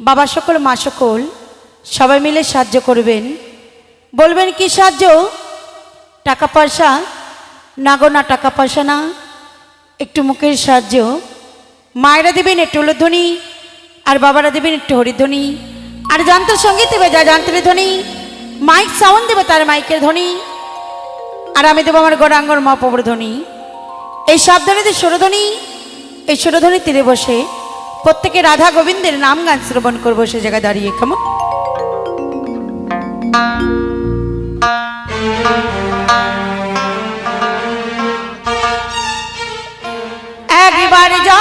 বাবা সকল মা সকল সবাই মিলে সাহায্য করবেন। বলবেন কি সাহায্য? টাকা পয়সা না গো, না টাকা পয়সা না, একটু মুখের সাহায্য। মায়েরা দেবেন একটু উলুধ্বনি, আর বাবারা দেবেন একটু হরিধ্বনি, আর যন্ত্রসঙ্গীত দেবে যা যন্ত্রের ধ্বনি, মাইক সাউন্ড দেবে তার মাইকের ধ্বনি, আর আমি দেবো আমার গৌরাঙ্গর মহাপ্রভুর ধ্বনি। এই সব ধ্বনিতে সুরধ্বনি, এই সুরধ্বনি তীরে বসে প্রত্যেকে রাধা গোবিন্দের নাম গান শ্রবণ করবো সে জায়গায় দাঁড়িয়ে। কেমন? একবার যা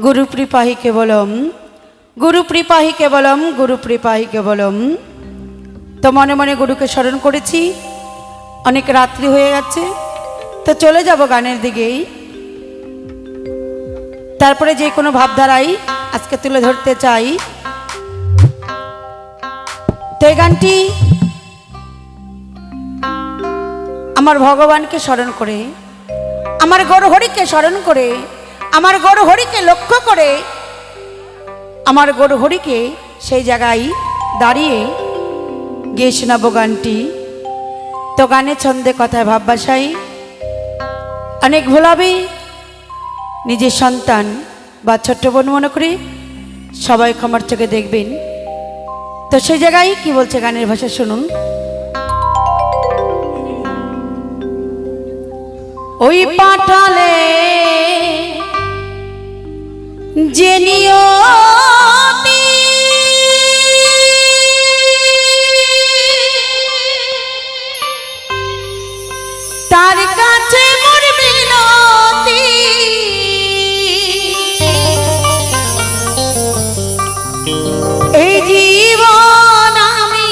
गुरु कृपाहि केवलम, गुरु कृपाहि केवलम, गुरु कृपाहि केवलम। तो मने मने गुरु के स्मरण करेছি, अनेक रात्रि হয়ে যাচ্ছে, তো চলে যাব গানের দিকেই। তারপরে যে কোনো ভাবধারাই আজকে তুলে ধরতে চাই। তো এই গানটি আমার ভগবানকে স্মরণ করে, আমার গৌর হরিকে স্মরণ করে, আমার গৌর হরিকে লক্ষ্য করে, আমার গৌর হরিকে সেই জায়গায় দাঁড়িয়ে গিয়ে শোনাবো গানটি। তো গানে ছন্দে কথায় ভাববাসাই অনেক ভোলাবে নিজের সন্তান বা ছোট্ট বোন মনে করে সবাই ক্ষমার চোখে দেখবেন। তো সেই জায়গায় কি বলছে গানের ভাষা শুনুন। ওই পাঠালে যে নিয়তি তার কাছে মোর বিনতি, এই জীবন আমি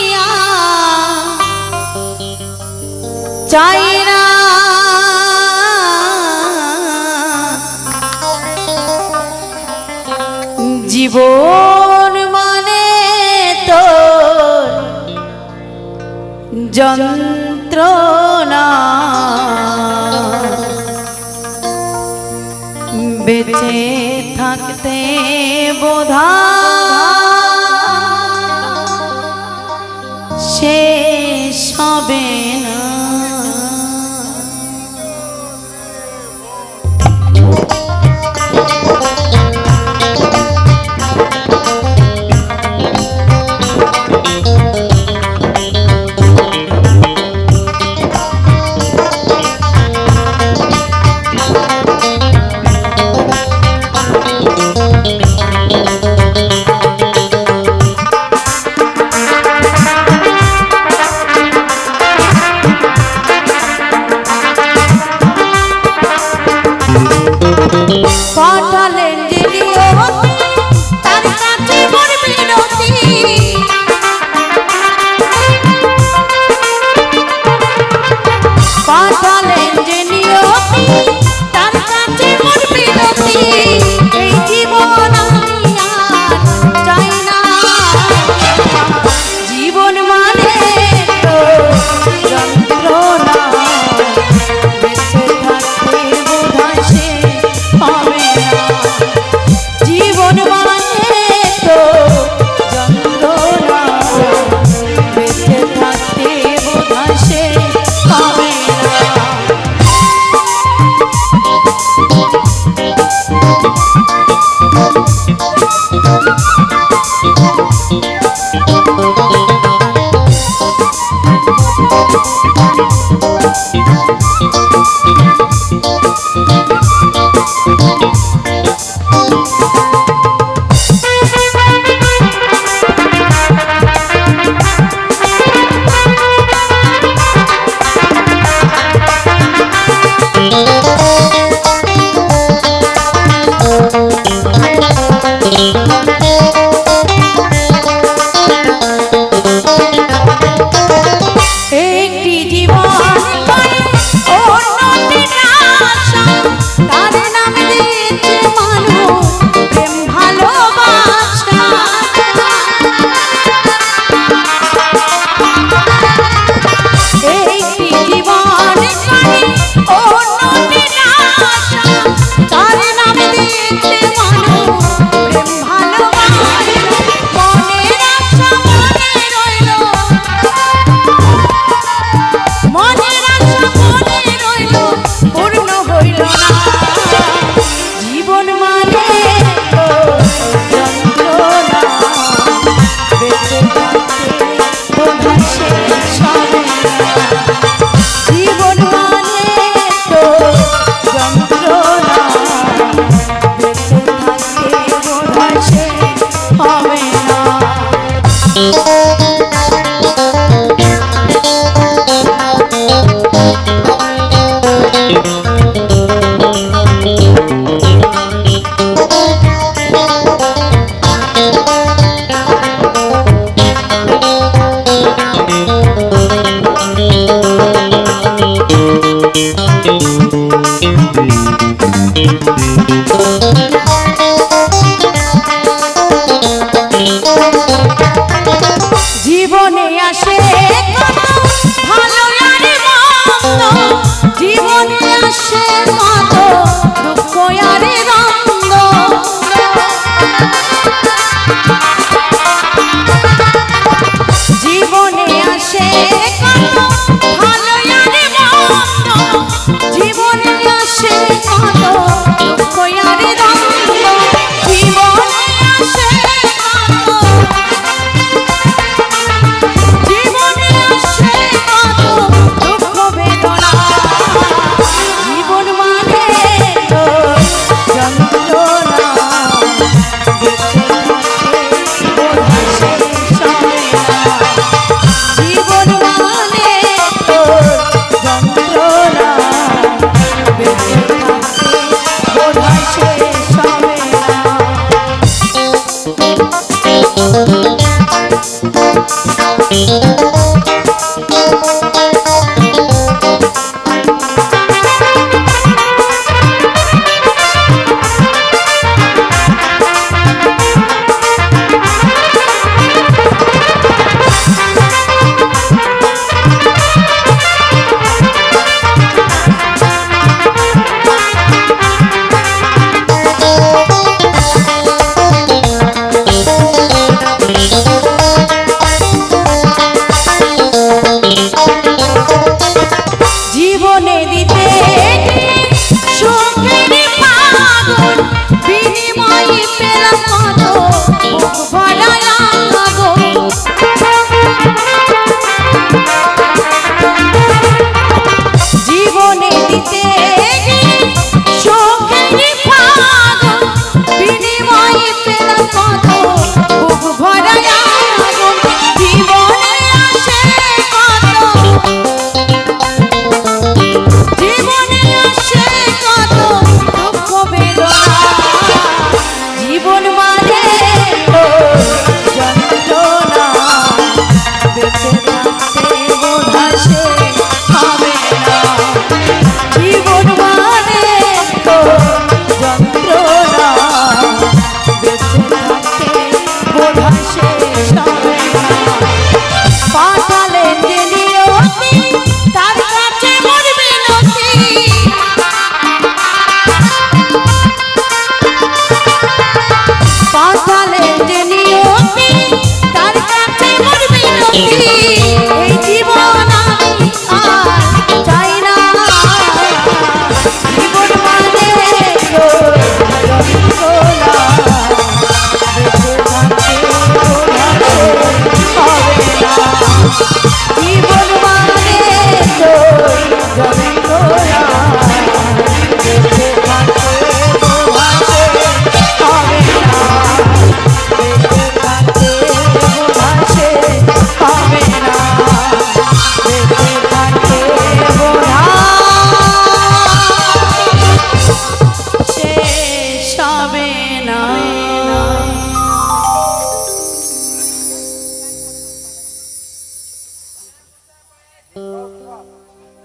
চাই না, জীবন মানে তো যন্ত্রণা, বেঁচে থাকতে বোধহয় শেষ হবে না। পাঠালেন যে নিয়তি তার কাছে মোর বিনতি, পাঠালেন যে নিয়তি তার কাছে মোর বিনতি, এই জীবন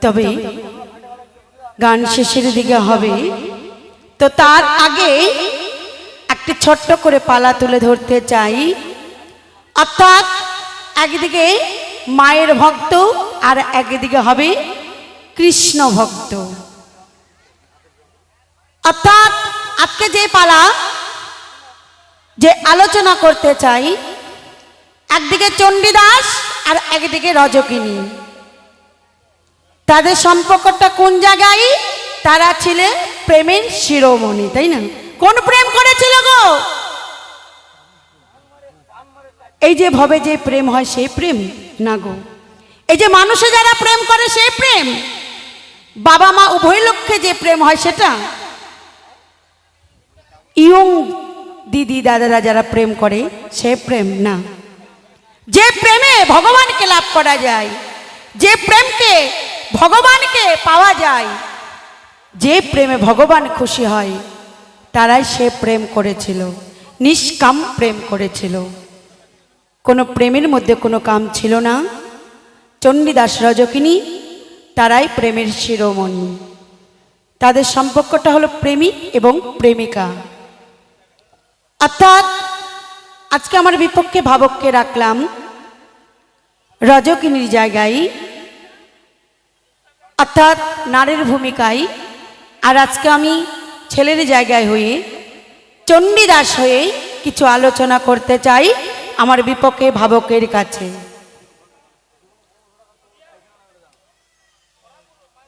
তবে গান শেষের দিকে হবে, তো তার আগে একটি ছোট্ট করে পালা তুলে ধরতে চাই। অর্থাৎ একদিকে মায়ের ভক্ত আর একদিকে হবে কৃষ্ণ ভক্ত। অর্থাৎ আজকে যে পালা যে আলোচনা করতে চাই, একদিকে চণ্ডীদাস আর একদিকে রজকিনী। তাদের সম্পর্কটা কোন জায়গায়? তারা ছিলেন প্রেমের শিরোমণি, তাই না? কোন প্রেম করেছিল গো? এই যে ভবে যে প্রেম হয় সেই প্রেম না গো। এই যে মানুষে যারা প্রেম করে সেই প্রেম, বাবা মা উভয় লক্ষ্যে যে প্রেম হয় সেটা, ইয়ং দিদি দাদারা যারা প্রেম করে সে প্রেম না। যে প্রেমে ভগবানকে লাভ করা যায়, যে প্রেমকে ভগবানকে পাওয়া যায়, যে প্রেমে ভগবান খুশি হয়, তারাই সে প্রেম করেছিল, নিষ্কাম প্রেম করেছিল। কোনো প্রেমের মধ্যে কোনো কাম ছিল না। চণ্ডীদাস রজকিনী তারাই প্রেমের শিরোমণি। তাদের সম্পর্কটা হলো প্রেমিক এবং প্রেমিকা। অর্থাৎ আজকে আমার বিপক্ষে ভাবককে রাখলাম রজকিনীর জায়গায়, অর্থাৎ নারীর ভূমিকায়। আর আজকে আমি ছেলের জায়গায় হয়ে চণ্ডীদাস হয়ে কিছু আলোচনা করতে চাই আমার বিপক্ষে ভাবকের কাছে।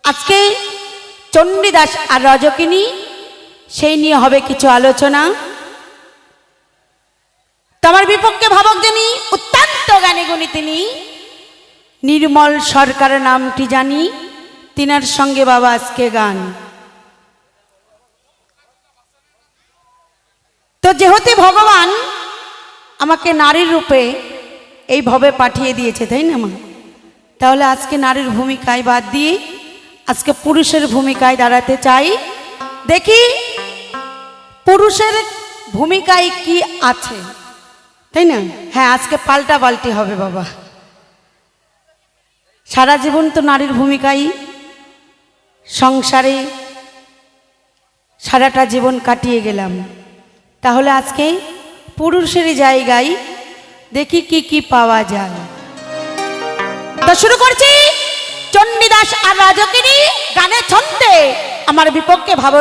আজকে চণ্ডীদাস আর রজকিনী সেই নিয়ে হবে কিছু আলোচনা। তোমার বিপক্ষে ভাবক যিনি, অত্যন্ত জ্ঞানী গুণী তিনি, নির্মল সরকার নামটি জানি, তিনার সঙ্গে বাবা আজকে গান। তো যেহেতু ভগবান আমাকে নারীর রূপে এই ভবে পাঠিয়ে দিয়েছে, তাই না মা? তাহলে আজকে নারীর ভূমিকায় বাদ দিয়ে আজকে পুরুষের ভূমিকায় দাঁড়াতে চাই। দেখি পুরুষের ভূমিকায় কি আছে, তাই না? হ্যাঁ, আজকে পাল্টা পাল্টি হবে বাবা। সারা জীবন তো নারীর ভূমিকায় সংসারে সারাটা জীবন কাটিয়ে গেলাম, তাহলে আজকে পুরুষের জায়গায় দেখি কি কি পাওয়া যায়। তো শুরু করছি চণ্ডীদাস আর রাজকিনী গানের ছন্দে আমার বিপক্ষে ভাব।